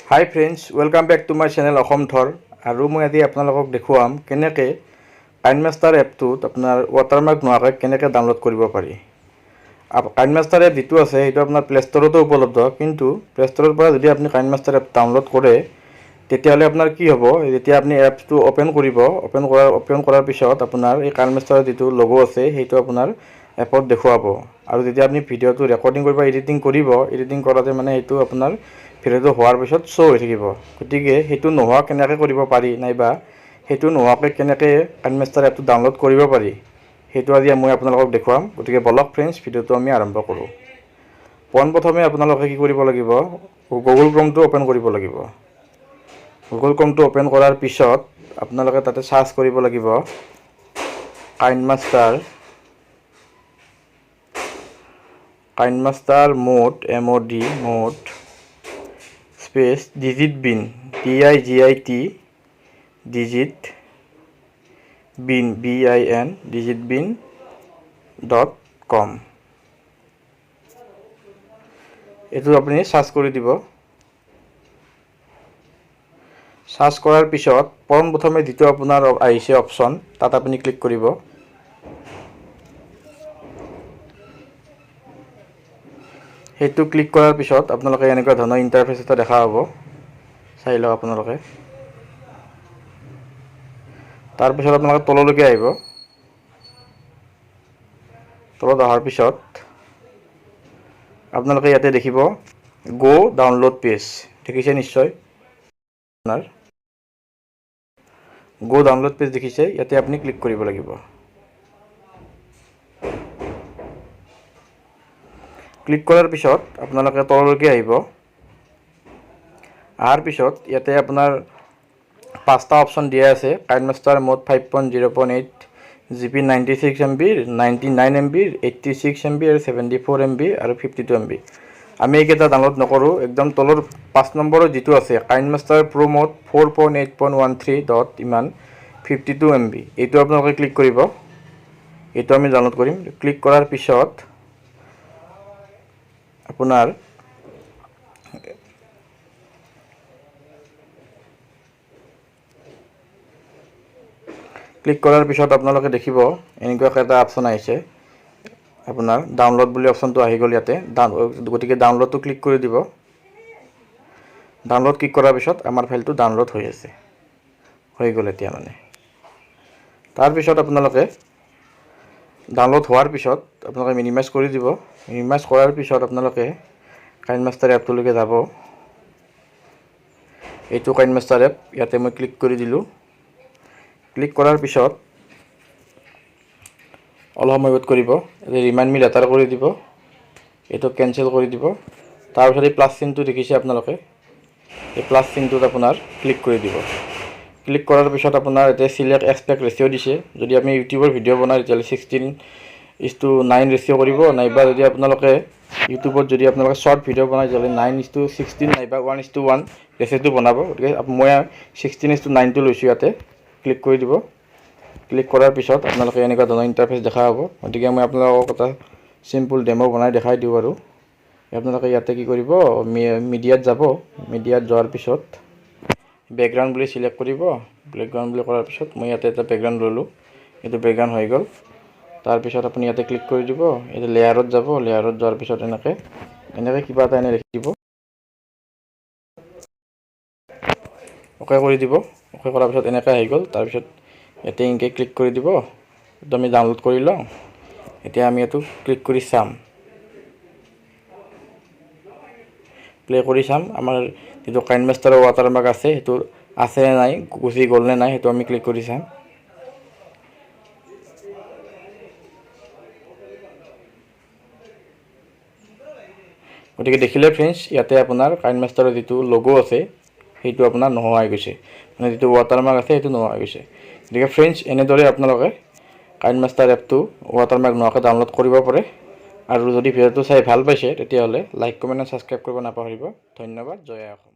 Hi friends, welcome back to my channel Assam থৰ আৰু মই আজি আপোনালোকক দেখুৱাম কেনেকৈ kinemaster এপটোত আপোনাৰ watermark নোহোৱাকৈ কেনেকৈ ডাউনলোড কৰিব পাৰি। kinemaster এপ যেটো আছে সেইটো আপোনাৰ প্লে ষ্টৰতো উপলব্ধ, কিন্তু প্লে ষ্টৰৰ পৰা যদি আপুনি kinemaster এপ ডাউনলোড কৰে তেতিয়াহ'লে আপোনাৰ কি হ'ব, যেতিয়া আপুনি এপটো ওপেন কৰিব, ওপেন কৰাৰ পিছত আপোনাৰ এই kinemaster যেটো লোগো আছে সেইটো আপোনাৰ এপত দেখুৱাব। আৰু যেতিয়া আপুনি ভিডিওটো ৰেকৰ্ডিং কৰিব এডিটিং কৰাতে মানে সেইটো আপোনাৰ ভিডিওটো হোৱাৰ পিছত শো হৈ থাকিব। গতিকে সেইটো নোহোৱা কেনেকৈ কৰিব পাৰি নাইবা সেইটো নোহোৱাকৈ কেনেকৈ kinemaster এপটো ডাউনলোড কৰিব পাৰি সেইটো আজি মই আপোনালোকক দেখুৱাম। গতিকে বলক ফ্ৰেণ্ডছ, ভিডিওটো আমি আৰম্ভ কৰোঁ। পোনপ্ৰথমে আপোনালোকে কি কৰিব লাগিব, গুগল ক্ৰোমটো ওপেন কৰিব লাগিব। গুগল ক্ৰোমটো ওপেন কৰাৰ পিছত আপোনালোকে তাতে সাৰ্চ কৰিব লাগিব kinemaster mode mode space digit bin digit digit bin bin digitbin.com এটো আপুনি সার্চ কৰি দিব। সাৰ্চ কৰাৰ পিছত প্ৰথমে যেটো আপোনাৰ আহিছে অপচন তাত আপুনি ক্লিক কৰিব। সেইটো ক্লিক কৰাৰ পিছত আপোনালোকে এনেকুৱা ধৰণৰ ইন্টাৰফেস এটা দেখা হ'ব, চাই লওক আপোনালোকে। তাৰ পিছত আপোনালোকে তললৈকে আহিব। তলত অহাৰ পিছত আপোনালোকে ইয়াতে দেখিব গো ডাউনলোড পেজ, দেখিছে নিশ্চয় আপোনাৰ গো ডাউনলোড পেজ দেখিছে, ইয়াতে আপুনি ক্লিক কৰিব লাগিব। ক্লিক কৰাৰ পিছত আপোনালোকে তললৈকে আহিব। আহাৰ পিছত ইয়াতে আপোনাৰ পাঁচটা অপচন দিয়া আছে, kinemaster mode 5.0.8 GB 96 MB 99 MB 86 MB আৰু 74 MB আৰু 52 MB। আমি এইকেইটা ডাউনলোড নকৰোঁ, একদম তলৰ 5 নম্বৰৰ যেটো আছে kinemaster pro mode 4.8.13 ডট ইমান 52 MB, এইটো আপোনালোকে ক্লিক কৰিব। এইটো আমি ডাউনলোড কৰিম। ক্লিক কৰাৰ পিছত আপোনাৰ ক্লিক কৰাৰ পিছত আপোনালোকে দেখিব এনেকুৱা এটা অপচন আহিছে, আপোনাৰ ডাউনলোড বুলি অপচনটো আহি গ'ল ইয়াতে। গতিকে ডাউনলোডটো ক্লিক কৰি দিব। ডাউনলোড ক্লিক কৰাৰ পিছত আমাৰ ফাইলটো ডাউনলোড হৈ আছে, হৈ গ'ল এতিয়া মানে। তাৰ পিছত আপোনালোকে ডাউনলোড হোৱাৰ পিছত আপোনালোকে মিনিমাইজ কৰি দিব। মিনিমাইজ কৰাৰ পিছত আপোনালোকে kinemaster এপটোলৈকে যাব। এইটো kinemaster এপ, ইয়াতে মই ক্লিক কৰি দিলোঁ। ক্লিক কৰাৰ পিছত অলপ সময় ৱেইট কৰিব। ৰিমাইণ্ড মি লেটাৰ কৰি দিব, এইটো কেনসেল কৰি দিব। তাৰপিছত এই প্লাস চিনটো দেখিছে আপোনালোকে, এই প্লাস চিনটোত আপোনাৰ ক্লিক কৰি দিব। ক্লিক কৰাৰ পিছত আপোনাৰ এতিয়া সিলেক্ট এক্সপেক্ট ৰেচিঅ দিছে। যদি আমি ইউটিউবৰ ভিডিঅ' বনাই তেতিয়াহ'লে 16:9 ৰেচিঅ কৰিব, নাইবা যদি আপোনালোকে ইউটিউবত যদি আপোনালোকে শৰ্ট ভিডিঅ' বনাই তেতিয়াহ'লে 9:16 নাইবা 1:1 ৰেচিঅ'টো বনাব। গতিকে মই 16:9টো লৈছোঁ ইয়াতে। ক্লিক কৰি দিব। ক্লিক কৰাৰ পিছত আপোনালোকে এনেকুৱা ধৰণৰ ইন্টাৰফেস দেখা হ'ব। গতিকে মই আপোনালোকক এটা সিম্পল ডেমো বনাই দেখাই দিওঁ। আৰু আপোনালোকে ইয়াতে কি কৰিব, মিডিয়াত যাব। মিডিয়াত যোৱাৰ পিছত বেকগ্ৰাউণ্ড বুলি সিলেক্ট কৰিব। বেকগ্ৰাউণ্ড বুলি কৰাৰ পিছত মই ইয়াতে এটা বেকগ্ৰাউণ্ড ল'লোঁ, এইটো বেকগ্ৰাউণ্ড হৈ গ'ল। তাৰপিছত আপুনি ইয়াতে ক্লিক কৰি দিব। এইটো লেয়াৰত যাব। লেয়াৰত যোৱাৰ পিছত এনেকৈ কিবা এটা লিখি দিব, ওকে কৰি দিব। ওকে কৰাৰ পিছত এনেকৈ আহি গ'ল। তাৰপিছত ইয়াতে এনেকৈ ক্লিক কৰি দিব। এইটো আমি ডাউনলোড কৰি লওঁ। এতিয়া আমি এইটো ক্লিক কৰি চাম, প্লে কৰি চাম আমাৰ যেটো kinemaster watermark আছে সেইটো আছে নে নাই, গুচি গ'ল নে নাই, সেইটো আমি ক্লিক কৰি চাম। গতিকে দেখিলে ফ্ৰেণ্ডছ, ইয়াতে আপোনাৰ kinemaster যেটো লোগো আছে সেইটো আপোনাৰ নোহোৱা হৈ গৈছে, মানে যেটো watermark আছে সেইটো নোহোৱা হৈ গৈছে। গতিকে ফ্ৰেণ্ডছ, এনেদৰে আপোনালোকে kinemaster এপটো watermark নোহোৱাকৈ ডাউনলোড কৰিব পাৰে। আৰু যদি ভিডিওটো চাই ভাল পাইছে তেতিয়াহ'লে লাইক, কমেণ্ট আৰু সাবস্ক্ৰাইব কৰিব নাপাহৰিব। ধন্যবাদ। জয় অসম।